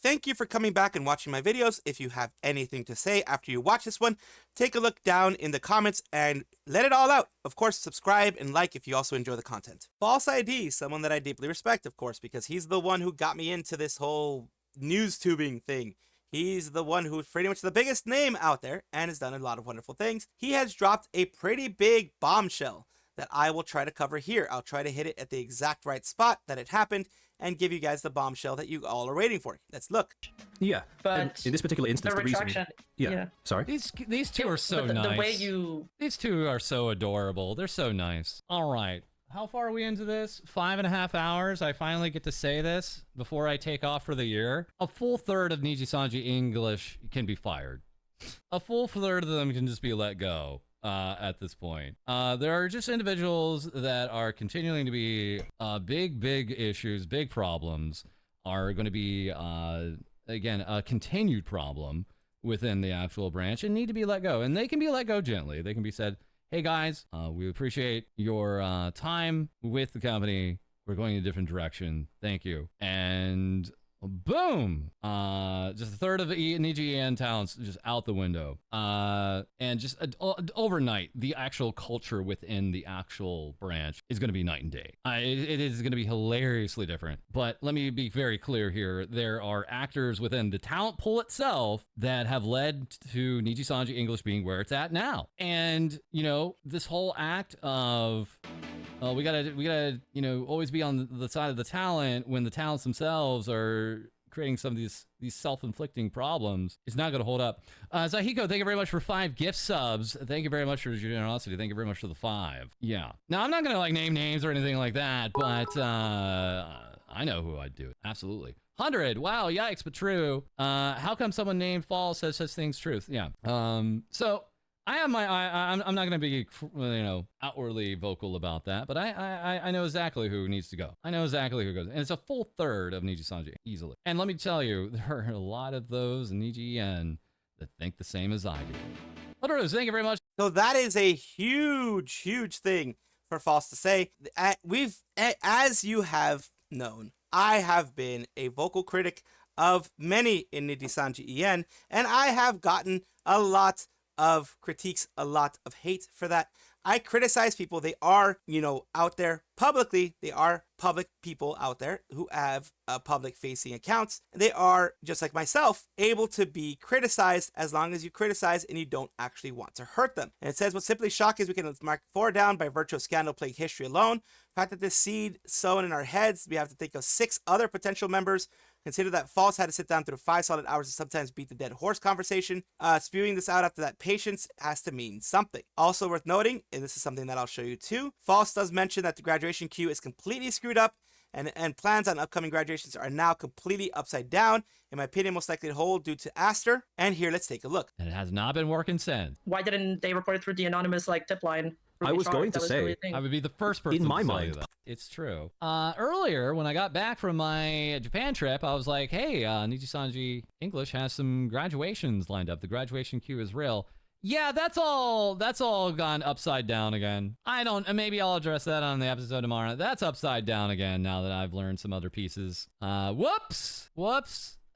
thank you for coming back and watching my videos. If you have anything to say after you watch this one, take a look down in the comments and let it all out. Of course, subscribe and like if you also enjoy the content. FalseEyed, someone that I deeply respect, of course, because he's the one who got me into this whole news tubing thing. He's the one who's pretty much the biggest name out there and has done a lot of wonderful things. He has dropped a pretty big bombshell that I will try to cover here. I'll try to hit it at the exact right spot that it happened and give you guys the bombshell that you all are waiting for. Let's look. Yeah, but in this particular instance, the reason... retraction. Yeah. Sorry. These two are so nice. The way you... These two are so adorable. They're so nice. All right. How far are we into this? 5.5 hours. I finally get to say this before I take off for the year. A full third of Nijisanji English can be fired. A full third of them can just be let go at this point. There are just individuals that are continuing to be big issues, big problems, are going to be, again, a continued problem within the actual branch and need to be let go. And they can be let go gently. They can be said, hey guys, we appreciate your time with the company. We're going in a different direction. Thank you. And boom! Just a third of the Niji EN talents just out the window. And just overnight, the actual culture within the actual branch is going to be night and day. It is going to be hilariously different. But let me be very clear here. There are actors within the talent pool itself that have led to Nijisanji English being where it's at now. And, you know, this whole act of... we gotta, you know, always be on the side of the talent when the talents themselves are creating some of these self-inflicting problems. It's not gonna hold up. Zahiko, thank you very much for 5 gift subs. Thank you very much for your generosity. Thank you very much for the 5. Yeah. Now, I'm not gonna like name names or anything like that, but I know who I'd do it. Absolutely. 100. Wow. Yikes, but true. How come someone named False says such things truth? Yeah. So. I have my, I'm not going to be, you know, outwardly vocal about that, but I know exactly who needs to go. I know exactly who goes. And it's a full third of Nijisanji, easily. And let me tell you, there are a lot of those in Niji EN that think the same as I do. Rose, thank you very much. So that is a huge thing for False to say. As you have known, I have been a vocal critic of many in Nijisanji EN, and I have gotten a lot of critiques, a lot of hate for that. I criticize people. They are, you know, out there publicly. They are public people out there who have public facing accounts. They are, just like myself, able to be criticized as long as you criticize and you don't actually want to hurt them. And it says, what's simply shocking is we can mark 4 down by virtue of scandal plagued history alone. The fact that this seed sown in our heads, we have to think of 6 other potential members. Consider that False had to sit down through 5 solid hours to sometimes beat the dead horse conversation. Spewing this out after that patience has to mean something. Also worth noting, and this is something that I'll show you too, False does mention that the graduation queue is completely screwed up and plans on upcoming graduations are now completely upside down. In my opinion, most likely to hold due to Aster. And here, let's take a look. And it has not been working since. Why didn't they report it through the anonymous like tip line? I was going to say, I would be the first person in my to mind. say that. It's true. Earlier, when I got back from my Japan trip, I was like, hey, Nijisanji English has some graduations lined up. The graduation queue is real. Yeah, that's all gone upside down again. Maybe I'll address that on the episode tomorrow. That's upside down again now that I've learned some other pieces. Whoops.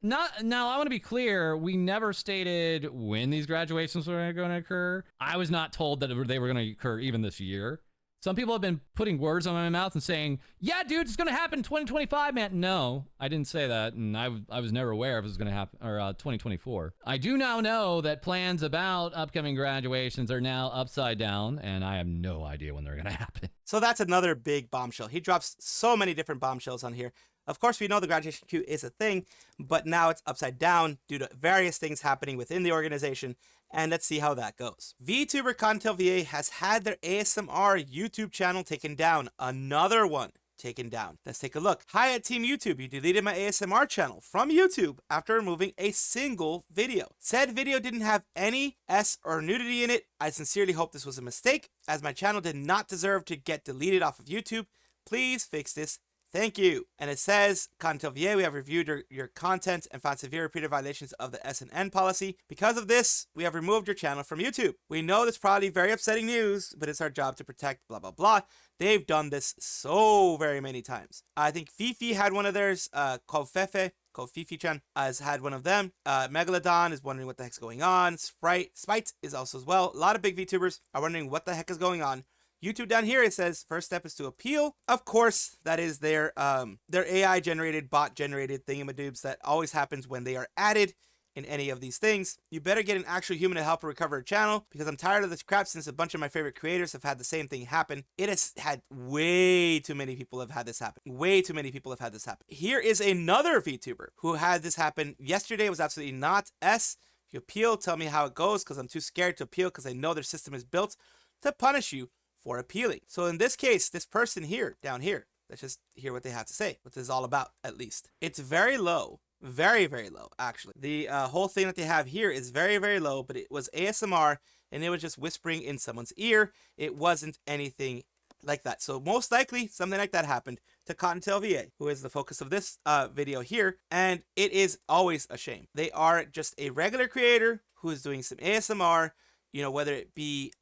Now, I want to be clear, we never stated when these graduations were going to occur. I was not told that they were going to occur even this year. Some people have been putting words on my mouth and saying, yeah, dude, it's going to happen 2025, man. No, I didn't say that, and I was never aware if it was going to happen, or 2024. I do now know that plans about upcoming graduations are now upside down, and I have no idea when they're going to happen. So that's another big bombshell. He drops so many different bombshells on here. Of course, we know the graduation queue is a thing, but now it's upside down due to various things happening within the organization, and let's see how that goes. VTuber CottonTailVA has had their ASMR YouTube channel taken down. Another one taken down. Let's take a look. Hi at Team YouTube, you deleted my ASMR channel from YouTube after removing a single video. Said video didn't have any S or nudity in it. I sincerely hope this was a mistake, as my channel did not deserve to get deleted off of YouTube. Please fix this. Thank you. And it says, CottonTailVA, we have reviewed your content and found severe repeated violations of the S&N policy. Because of this, we have removed your channel from YouTube. We know this is probably very upsetting news, but it's our job to protect blah, blah, blah. They've done this so very many times. I think Fifi had one of theirs called Fefe. called Fifi-chan, has had one of them. Megalodon is wondering what the heck's going on. Spite is also as well. A lot of big VTubers are wondering what the heck is going on. YouTube down here, it says first step is to appeal. Of course, that is their AI generated, bot generated thingamadoobs that always happens when they are added in any of these things. You better get an actual human to help recover a channel, because I'm tired of this crap since a bunch of my favorite creators have had the same thing happen. It has had way too many people have had this happen. Way too many people have had this happen. Here is another VTuber who had this happen yesterday. It was absolutely not S. If you appeal, tell me how it goes, because I'm too scared to appeal because I know their system is built to punish you for appealing. So in this case, this person here, down here, let's just hear what they have to say, what this is all about, at least. It's very low. Very, very low, actually. The whole thing that they have here is very, very low, but it was ASMR, and it was just whispering in someone's ear. It wasn't anything like that. So most likely, something like that happened to CottonTailVA, who is the focus of this video here, and it is always a shame. They are just a regular creator who is doing some ASMR, you know, whether it be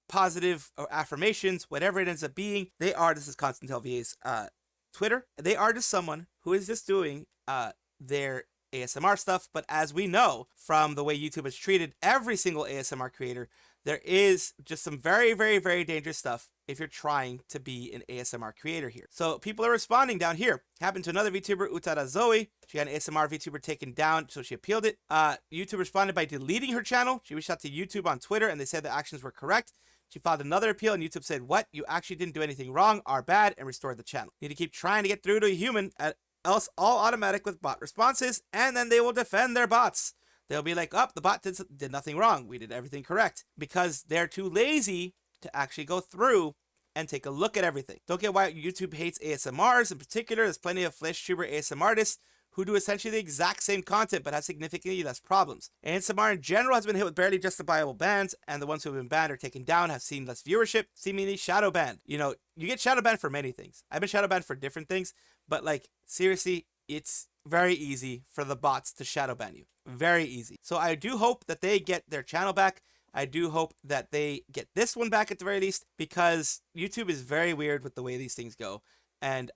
positive or affirmations, whatever it ends up being. This is CottonTailVA's Twitter. They are just someone who is just doing their ASMR stuff. But as we know from the way YouTube has treated every single ASMR creator, there is just some very, very, very dangerous stuff if you're trying to be an ASMR creator here. So people are responding down here. Happened to another VTuber, Utada Zoe. She had an ASMR VTuber taken down, so she appealed it. YouTube responded by deleting her channel. She reached out to YouTube on Twitter, and they said the actions were correct. She filed another appeal, and YouTube said, "What? You actually didn't do anything wrong, are bad," and restored the channel. You need to keep trying to get through to a human, else all automatic with bot responses, and then they will defend their bots. They'll be like, "Oh, the bot did nothing wrong. We did everything correct," because they're too lazy to actually go through and take a look at everything. Don't get why YouTube hates ASMRs in particular. There's plenty of FlashTuber ASMR artists who do essentially the exact same content but have significantly less problems. ASMR in general has been hit with barely justifiable bans, and the ones who have been banned or taken down have seen less viewership, seemingly shadow banned. You know, you get shadow banned for many things. I've been shadow banned for different things, but like, seriously, it's very easy for the bots to shadow ban you. Very easy. So I do hope that they get their channel back. I do hope that they get this one back at the very least, because YouTube is very weird with the way these things go. And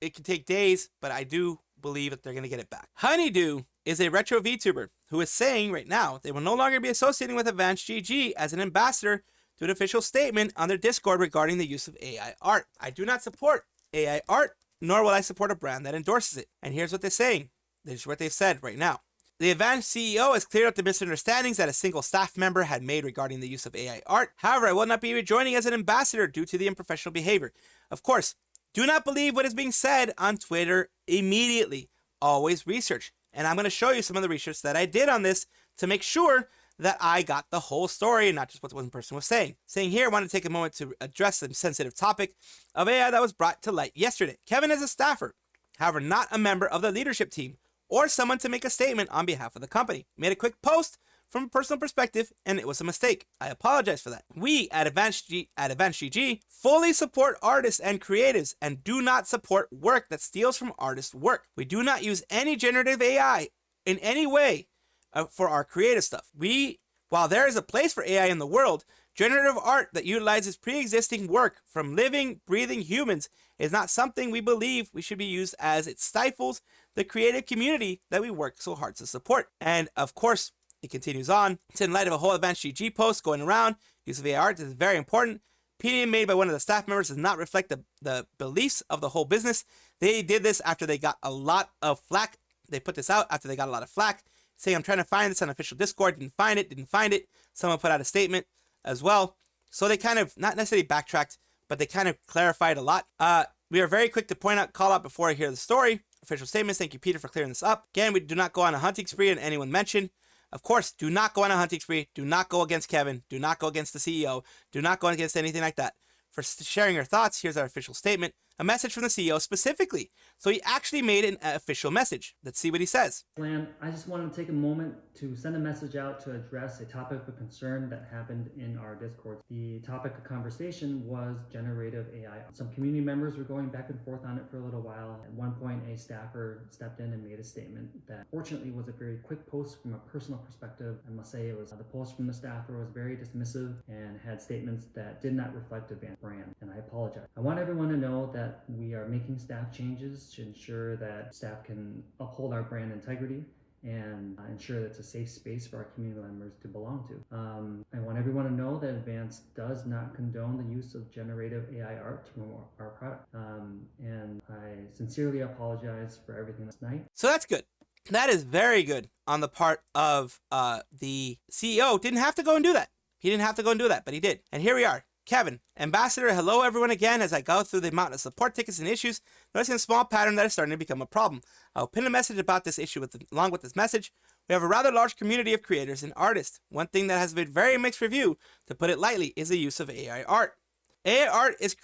it can take days, but I do believe that they're going to get it back. Honeydew is a retro VTuber who is saying right now they will no longer be associating with Advanced GG as an ambassador to an official statement on their Discord regarding the use of AI art. I do not support AI art, nor will I support a brand that endorses it. And here's what they're saying. This is what they've said right now. The Advanced CEO has cleared up the misunderstandings that a single staff member had made regarding the use of AI art. However, I will not be rejoining as an ambassador due to the unprofessional behavior. Of course, do not believe what is being said on Twitter immediately. Always research. And I'm going to show you some of the research that I did on this to make sure that I got the whole story and not just what one person was saying. Saying here, I want to take a moment to address the sensitive topic of AI that was brought to light yesterday. Kevin is a staffer, however, not a member of the leadership team or someone to make a statement on behalf of the company. Made a quick post from a personal perspective, and it was a mistake. I apologize for that. We at Advanced GG fully support artists and creatives and do not support work that steals from artists' work. We do not use any generative AI in any way for our creative stuff. While there is a place for AI in the world, generative art that utilizes pre-existing work from living, breathing humans is not something we believe we should be used, as it stifles the creative community that we work so hard to support. And of course, it continues on. It's in light of a whole Advanced GG post going around. Use of AI art is very important. Opinion made by one of the staff members does not reflect the beliefs of the whole business. They did this after they got a lot of flack. They put this out after they got a lot of flack, saying, "I'm trying to find this on official Discord. Didn't find it. Someone put out a statement as well." So they kind of, not necessarily backtracked, but they kind of clarified a lot. We are very quick to call out before I hear the story. Official statements. Thank you, Peter, for clearing this up. Again, we do not go on a hunting spree on anyone mentioned. Of course, do not go on a hunting spree. Do not go against Kevin. Do not go against the CEO. Do not go against anything like that. For sharing your thoughts, here's our official statement. A message from the CEO specifically. So he actually made an official message. Let's see what he says. I just wanted to take a moment to send a message out to address a topic of concern that happened in our Discord. The topic of conversation was generative AI. Some community members were going back and forth on it for a little while. At one point, a staffer stepped in and made a statement that fortunately was a very quick post from a personal perspective. I must say the post from the staffer was very dismissive and had statements that did not reflect Advanced brand, and I apologize. I want everyone to know that that we are making staff changes to ensure that staff can uphold our brand integrity and ensure that it's a safe space for our community members to belong to. I want everyone to know that Advanced does not condone the use of generative AI art to promote our product. And I sincerely apologize for everything last night. So that's good. That is very good on the part of the CEO. Didn't have to go and do that. He didn't have to go and do that, but he did. And here we are. Kevin, Ambassador, hello everyone again. As I go through the amount of support tickets and issues, noticing a small pattern that is starting to become a problem. I'll pin a message about this issue along with this message. We have a rather large community of creators and artists. One thing that has been very mixed review, to put it lightly, is the use of AI art. AI art is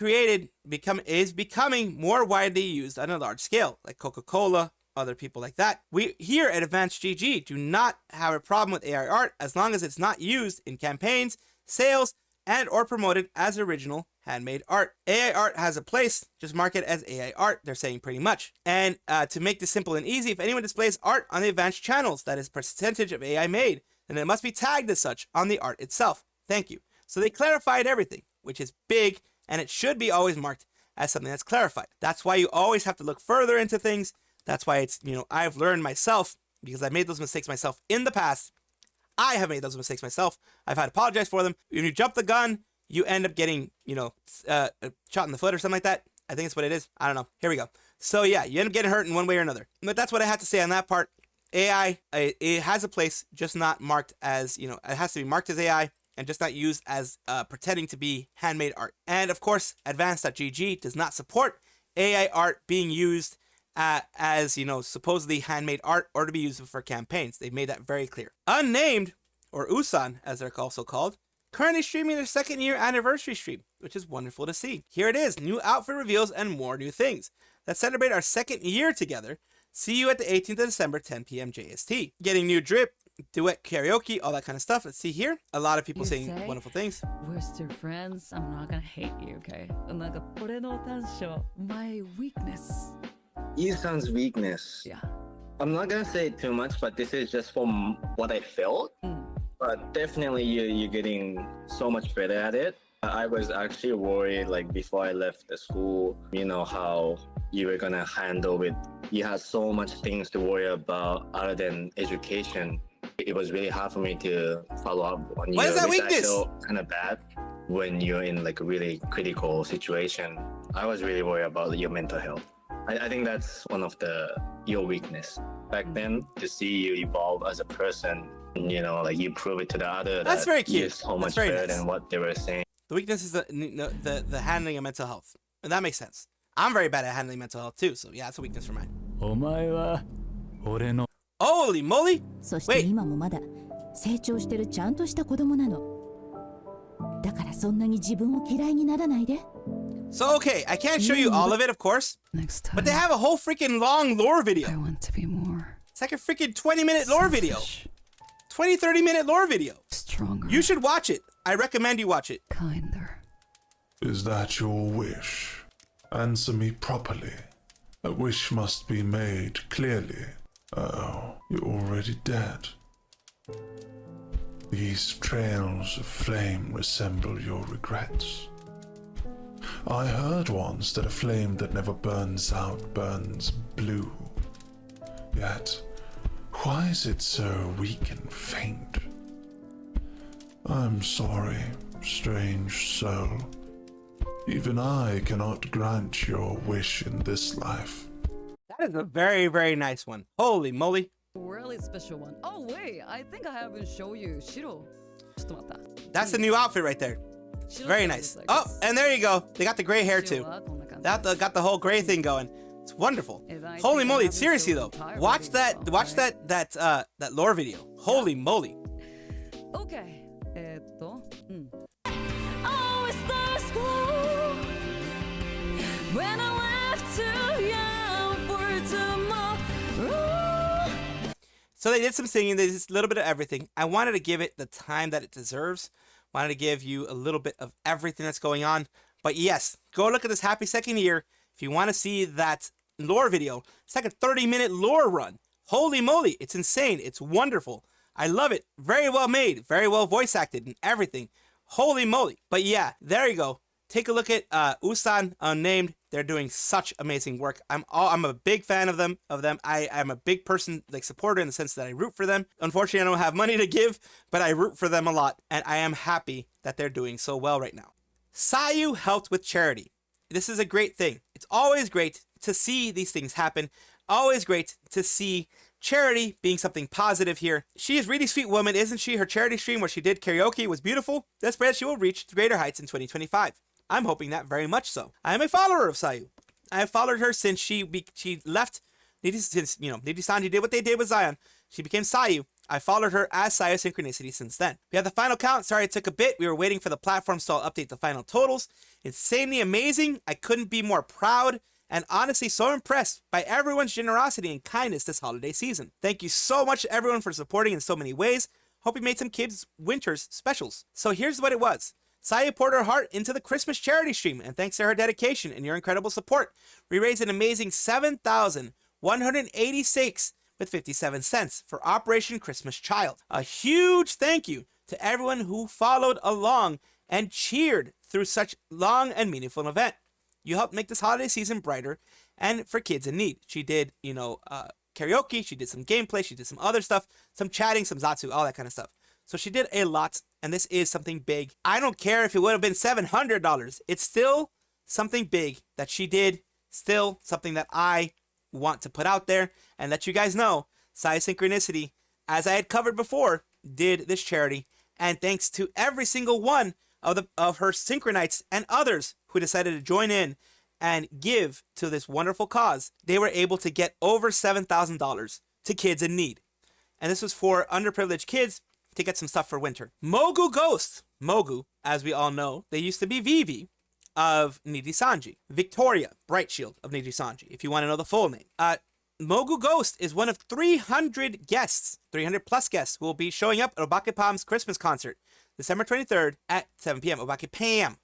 becoming more widely used on a large scale, like Coca-Cola, other people like that. We here at Advanced GG do not have a problem with AI art as long as it's not used in campaigns, sales, and or promoted as original handmade art. AI art has a place, just mark it as AI art, they're saying pretty much. And to make this simple and easy, if anyone displays art on the advanced channels that is percentage of AI made, then it must be tagged as such on the art itself. Thank you. So they clarified everything, which is big, and it should be always marked as something that's clarified. That's why you always have to look further into things. That's why it's, I've learned myself, because I made those mistakes myself in the past. I have made those mistakes myself. I've had to apologize for them. When you jump the gun, you end up getting, shot in the foot or something like that. I think that's what it is. I don't know. Here we go. So yeah, you end up getting hurt in one way or another. But that's what I had to say on that part. AI, it has a place, just not marked as, it has to be marked as AI and just not used as pretending to be handmade art. And of course, Advanced.gg does not support AI art being used as supposedly handmade art or to be used for campaigns. They've made that very clear. Unnamed, or Usan as they're also called, currently streaming their 2nd year anniversary stream, which is wonderful to see. Here it is, new outfit reveals and more new things that celebrate our 2nd year together. See you at the 18th of December, 10 p.m. JST. Getting new drip, duet karaoke, all that kind of stuff. Let's see here. A lot of people saying wonderful things. We're still friends. I'm not gonna hate you, okay? My weakness. Isan's weakness. Yeah. I'm not gonna say too much, but this is just from what I felt. But definitely you're getting so much better at it. I was actually worried, like before I left the school, how you were gonna handle it. You had so much things to worry about other than education. It was really hard for me to follow up on you. What is that which weakness? I felt kind of bad when you're in like a really critical situation. I was really worried about your mental health. I think that's one of your weakness. Back then, to see you evolve as a person, like you prove it to the other. That's very cute. You're so much very better nice. than what they were saying. The weakness is the handling of mental health. And that makes sense. I'm very bad at handling mental health too, so yeah, it's a weakness for mine. Holy moly! そして今もまだ成長してるちゃんとした子供なの。だからそんなに自分を嫌いにならないで。 So okay, I can't show you all of it, of course, Next time. but they have a whole freaking long lore video. I want to be more. It's like a freaking 20-minute lore video. 20-30-minute lore video. Stronger. You should watch it. I recommend you watch it. Kinder. Is that your wish? Answer me properly. A wish must be made clearly. Oh, you're already dead. These trails of flame resemble your regrets. I heard once that a flame that never burns out burns blue. Yet, why is it so weak and faint? I'm sorry, strange soul. Even I cannot grant your wish in this life. That is a very, very nice one. Holy moly. Really special one. Oh wait, I think I haven't shown you Shiro. That's the new outfit right there. Very nice. Oh, and there you go. They got the gray hair too. Got the whole gray thing going. It's wonderful. Holy moly! Seriously though, watch that lore video. Holy moly! Okay. When I left too young for tomorrow. So they did some singing. They did a little bit of everything. I wanted to give it the time that it deserves. Wanted to give you a little bit of everything that's going on. But yes, go look at this happy 2nd year if you want to see that lore video. It's like a 30-minute lore run. Holy moly, it's insane. It's wonderful. I love it. Very well made. Very well voice acted and everything. Holy moly. But yeah, there you go. take a look at Usan Unnamed. They're doing such amazing work. I'm a big fan of them. I'm a big person, like, supporter in the sense that I root for them. Unfortunately, I don't have money to give, but I root for them a lot, and I am happy that they're doing so well right now. Sayu helped with charity. This is a great thing. It's always great to see these things happen. Always great to see charity being something positive here. She is a really sweet woman, isn't she? Her charity stream where she did karaoke was beautiful. Let's pray that she will reach greater heights in 2025. I'm hoping that very much so. I am a follower of Sayu. I have followed her since she left. Since Nijisanji did what they did with Zion, she became Sayu. I followed her as Sayu Synchronicity since then. We have the final count. Sorry it took a bit. We were waiting for the platform, so I'll update the final totals. Insanely amazing. I couldn't be more proud and honestly so impressed by everyone's generosity and kindness this holiday season. Thank you so much to everyone for supporting in so many ways. Hope we made some kids' winters specials. So here's what it was. Sayu poured her heart into the Christmas charity stream, and thanks to her dedication and your incredible support, we raised an amazing $7,186.57 for Operation Christmas Child. A huge thank you to everyone who followed along and cheered through such long and meaningful event. You helped make this holiday season brighter and for kids in need. She did, karaoke, she did some gameplay, she did some other stuff, some chatting, some Zatsu, all that kind of stuff. So she did a lot, and this is something big. I don't care if it would have been $700. It's still something big that she did, still something that I want to put out there and let you guys know. Sayu Synchronicity, as I had covered before, did this charity, and thanks to every single one of her Synchronites and others who decided to join in and give to this wonderful cause, they were able to get over $7,000 to kids in need. And this was for underprivileged kids to get some stuff for winter. Mogughost. Mogu, as we all know, they used to be Vivi of Nijisanji. Victoria, Bright Shield of Nijisanji, if you want to know the full name. Mogughost is one of 300 guests, 300 plus guests, who will be showing up at Obake Pam's Christmas concert, December 23rd at 7 p.m. Obake Pam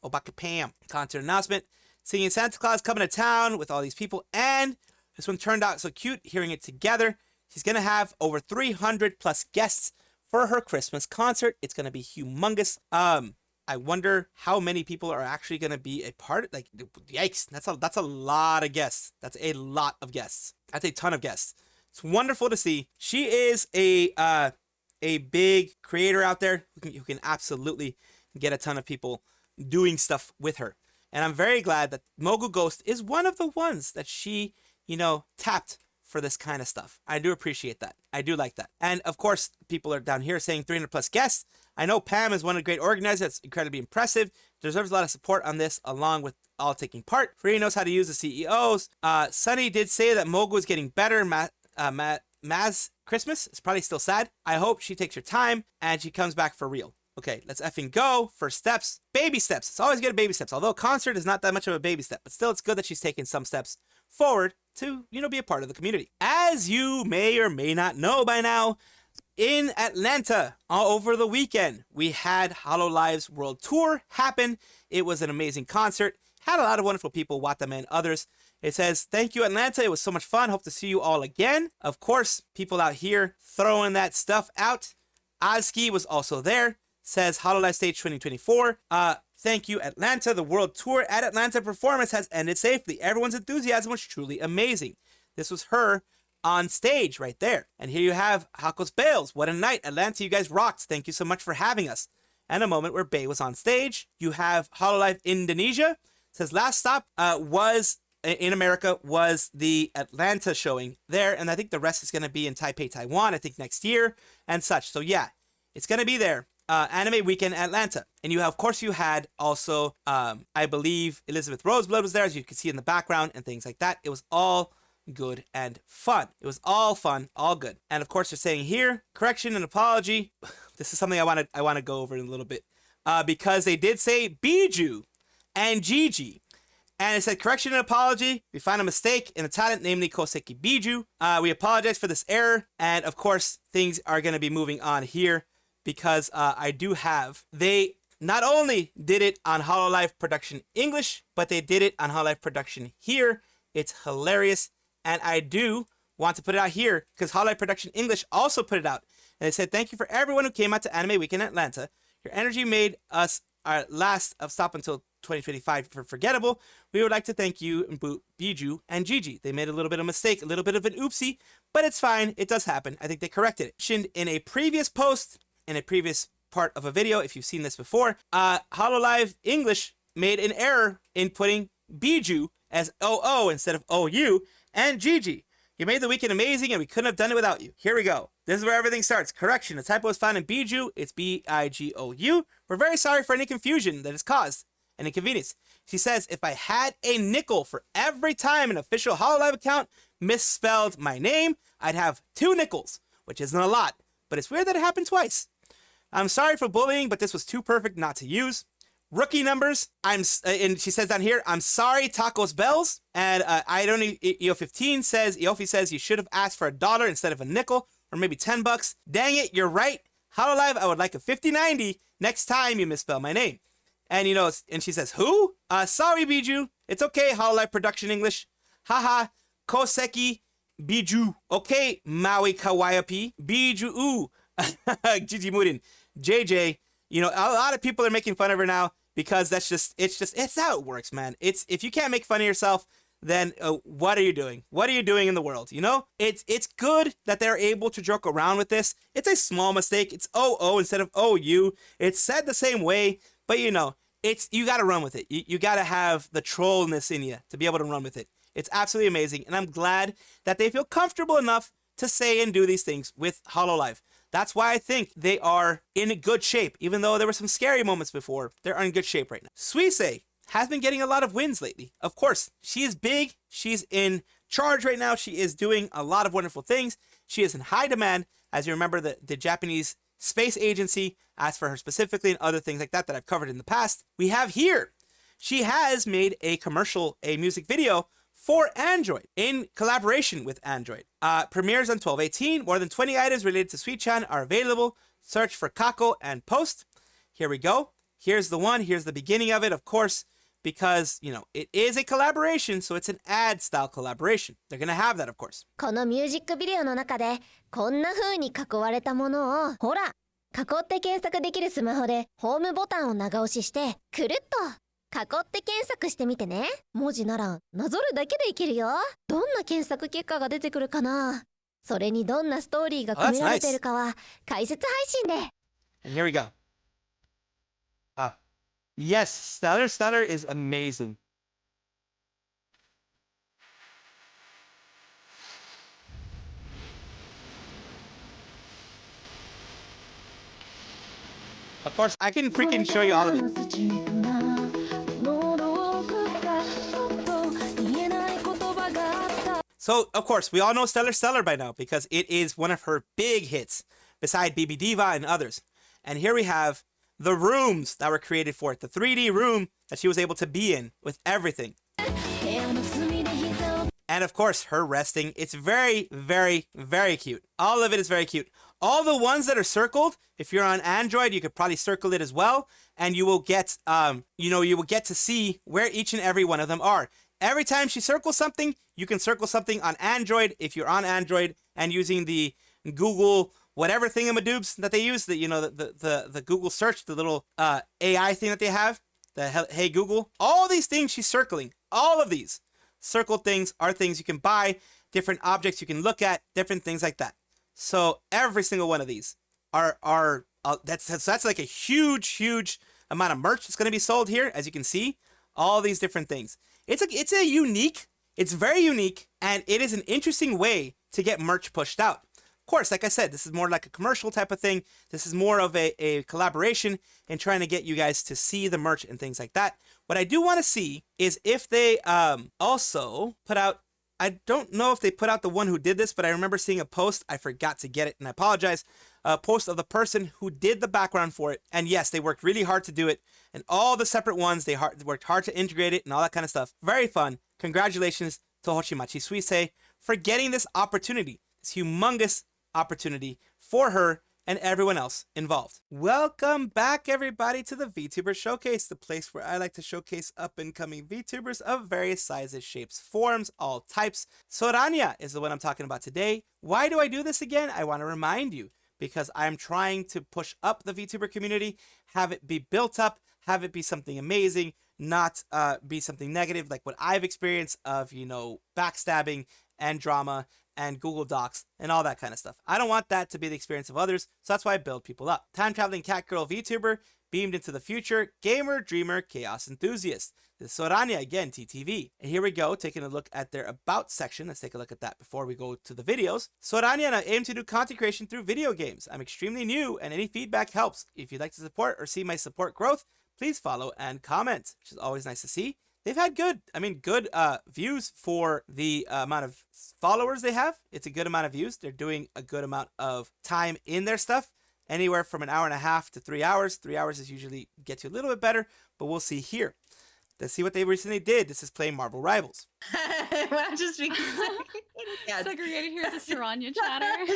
concert announcement. Singing Santa Claus coming to town with all these people, and this one turned out so cute hearing it together. She's going to have over 300 plus guests for her Christmas concert. It's going to be humongous. I wonder how many people are actually going to be a part. Like, yikes, that's a lot of guests. That's a lot of guests. That's a ton of guests. It's wonderful to see. She is a big creator out there who can absolutely get a ton of people doing stuff with her. And I'm very glad that Mogughost is one of the ones that she, tapped for this kind of stuff. I do appreciate that. I do like that. And of course, people are down here saying 300 plus guests. I know Pam is one of the great organizers. It's incredibly impressive. Deserves a lot of support on this, along with all taking part. Free knows how to use the CEOs. Sunny did say that Mogu is getting better. Maz Christmas is probably still sad. I hope she takes her time and she comes back for real. Okay, let's effing go. First steps. Baby steps. It's always good at baby steps. Although concert is not that much of a baby step, but still it's good that she's taking some steps forward to, be a part of the community. As you may or may not know by now, in Atlanta, all over the weekend, we had Hololive's World Tour happen. It was an amazing concert. Had a lot of wonderful people, Watama and others. It says, thank you, Atlanta. It was so much fun. Hope to see you all again. Of course, people out here throwing that stuff out. Ozki was also there. Says Hololive Stage 2024. Thank you, Atlanta. The World Tour at Atlanta performance has ended safely. Everyone's enthusiasm was truly amazing. This was her on stage right there. And here you have Hako's Bales. What a night. Atlanta, you guys rocked. Thank you so much for having us. And a moment where Bay was on stage. You have Hololive Indonesia. Says last stop was in America was the Atlanta showing there. And I think the rest is going to be in Taipei, Taiwan, I think next year and such. So yeah, it's going to be there. Anime Weekend Atlanta. And you have, of course, you had also, I believe Elizabeth Roseblood was there, as you can see in the background and things like that. It was all good and fun. It was all fun, all good. And of course, they're saying here, correction and apology. This is something I want to go over in a little bit, because they did say Biju and Gigi. And it said, correction and apology. We found a mistake in the talent, namely Koseki Biju. We apologize for this error. And of course, things are going to be moving on here, because I do have, they not only did it on Hololive Production English, but they did it on Hololive Production here. It's hilarious. And I do want to put it out here because Hololive Production English also put it out. And they said, thank you for everyone who came out to Anime Weekend Atlanta. Your energy made us our last of stop until 2025 for Forgettable, we would like to thank you, Biboo, and Gigi. They made a little bit of a mistake, a little bit of an oopsie, but it's fine. It does happen. I think they corrected it. In a previous post, in a previous part of a video, if you've seen this before, Hololive English made an error in putting Biboo as OO instead of OU, and Gigi. You made the weekend amazing, and we couldn't have done it without you. Here we go. This is where everything starts. Correction, the typo was found in Biboo. It's Bigou. We're very sorry for any confusion that is caused and inconvenience. She says, if I had a nickel for every time an official Hololive account misspelled my name, I'd have 2 nickels, which isn't a lot, but it's weird that it happened twice. I'm sorry for bullying, but this was too perfect not to use. Rookie numbers, and she says down here, I'm sorry, Tacos Bells. And EO15 says, Eofi says you should have asked for $1 instead of a nickel, or maybe $10. Dang it, you're right. Hololive, I would like a 50/90 next time you misspell my name. And and she says, who? Sorry, Biboo. It's okay, Hololive Production English. Haha, Koseki Biboo. Okay, Maui Kawaii Biboo. Gigi Murin. JJ. A lot of people are making fun of her now because it's how it works, man. If you can't make fun of yourself, then what are you doing? What are you doing in the world? It's good that they're able to joke around with this. It's a small mistake. It's OO instead of OU. It's said the same way, but you got to run with it. You got to have the trollness in you to be able to run with it. It's absolutely amazing, and I'm glad that they feel comfortable enough to say and do these things with Hololive. That's why I think they are in good shape. Even though there were some scary moments before, they're in good shape right now. Suisei has been getting a lot of wins lately. Of course, she is big. She's in charge right now. She is doing a lot of wonderful things. She is in high demand. As you remember, the Japanese Space Agency asked for her specifically and other things like that I've covered in the past. We have here, she has made a music video for Android in collaboration with Android. Premieres on 12/18. More than 20 items related to Sweet-chan are available. Search for Kako and post. Here we go. Here's the one. Here's the beginning of it, of course, because, it is a collaboration, so it's an ad-style collaboration. They're going to have that, of course. このミュージックビデオの中でこんな風に囲われたものをほら囲って検索できるスマホでホームボタンを長押ししてくるっと囲って検索してみてね。文字ならなぞるだけでいけるよ。どんな検索結果が出てくるかな。それにどんなストーリーが込められているかは解説配信で。And here we go. Yes, Stellar is amazing. Of course, I can freaking show you all of it. So, of course, we all know Stellar by now because it is one of her big hits, beside BB Diva and others. And here we have the rooms that were created for it, the 3D room that she was able to be in with everything. And of course, her resting. It's very, very, very cute. All of it is very cute. All the ones that are circled, if you're on Android, you could probably circle it as well. And you will get, you will get to see where each and every one of them are. Every time she circles something, you can circle something on Android if you're on Android and using the Google whatever thingamadoobs that they use, the Google search, the little AI thing that they have, the Hey Google. All these things she's circling. All of these circled things are things you can buy, different objects you can look at, different things like that. So every single one of these are that's like a huge amount of merch that's going to be sold here, as you can see. All these different things. It's very unique, and it is an interesting way to get merch pushed out. Of course, like I said, this is more like a commercial type of thing. This is more of a collaboration and trying to get you guys to see the merch and things like that. What I do want to see is if they also put out, I don't know if they put out the one who did this, but I remember seeing a post. I forgot to get it, and I apologize. A post of the person who did the background for it. And yes, they worked really hard to do it. And all the separate ones, they worked hard to integrate it and all that kind of stuff. Very fun. Congratulations to Hoshimachi Suisei for getting this opportunity, this humongous opportunity for her and everyone else involved. Welcome back, everybody, to the VTuber Showcase, the place where I like to showcase up-and-coming VTubers of various sizes, shapes, forms, all types. Soranya is the one I'm talking about today. Why do I do this again? I want to remind you, because I'm trying to push up the VTuber community, have it be built up, have it be something amazing, not be something negative like what I've experienced of, backstabbing and drama and Google Docs and all that kind of stuff. I don't want that to be the experience of others, so that's why I build people up. Time traveling cat girl VTuber, beamed into the future, gamer, dreamer, chaos enthusiast. This is Soranya again, TTV. And here we go, taking a look at their about section. Let's take a look at that before we go to the videos. Soranya and I aim to do content creation through video games. I'm extremely new and any feedback helps. If you'd like to support or see my support growth, please follow and comment, which is always nice to see. They've had good views for the amount of followers they have. It's a good amount of views. They're doing a good amount of time in their stuff. Anywhere from an hour and a half to 3 hours. 3 hours is usually gets you a little bit better, but we'll see here. Let's see what they recently did. This is playing Marvel Rivals. I'm just being segregated here as a Soranya chatter.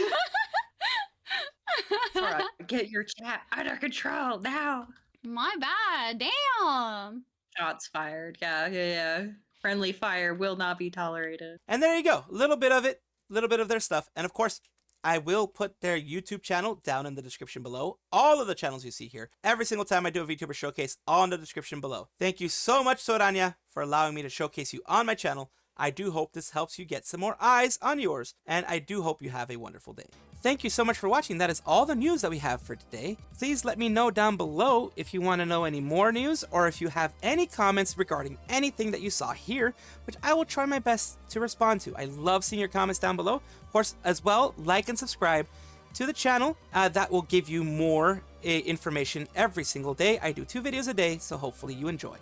Sora, get your chat under control now. My bad. Damn. Shots fired. Yeah. Friendly fire will not be tolerated. And there you go. A little bit of it, a little bit of their stuff. And of course, I will put their YouTube channel down in the description below. All of the channels you see here. Every single time I do a VTuber showcase, all in the description below. Thank you so much, Soranya, for allowing me to showcase you on my channel. I do hope this helps you get some more eyes on yours. And I do hope you have a wonderful day. Thank you so much for watching. That is all the news that we have for today. Please let me know down below if you want to know any more news or if you have any comments regarding anything that you saw here, which I will try my best to respond to. I love seeing your comments down below. Of course, as well, like and subscribe to the channel. That will give you more information every single day. I do 2 videos a day, so hopefully you enjoy.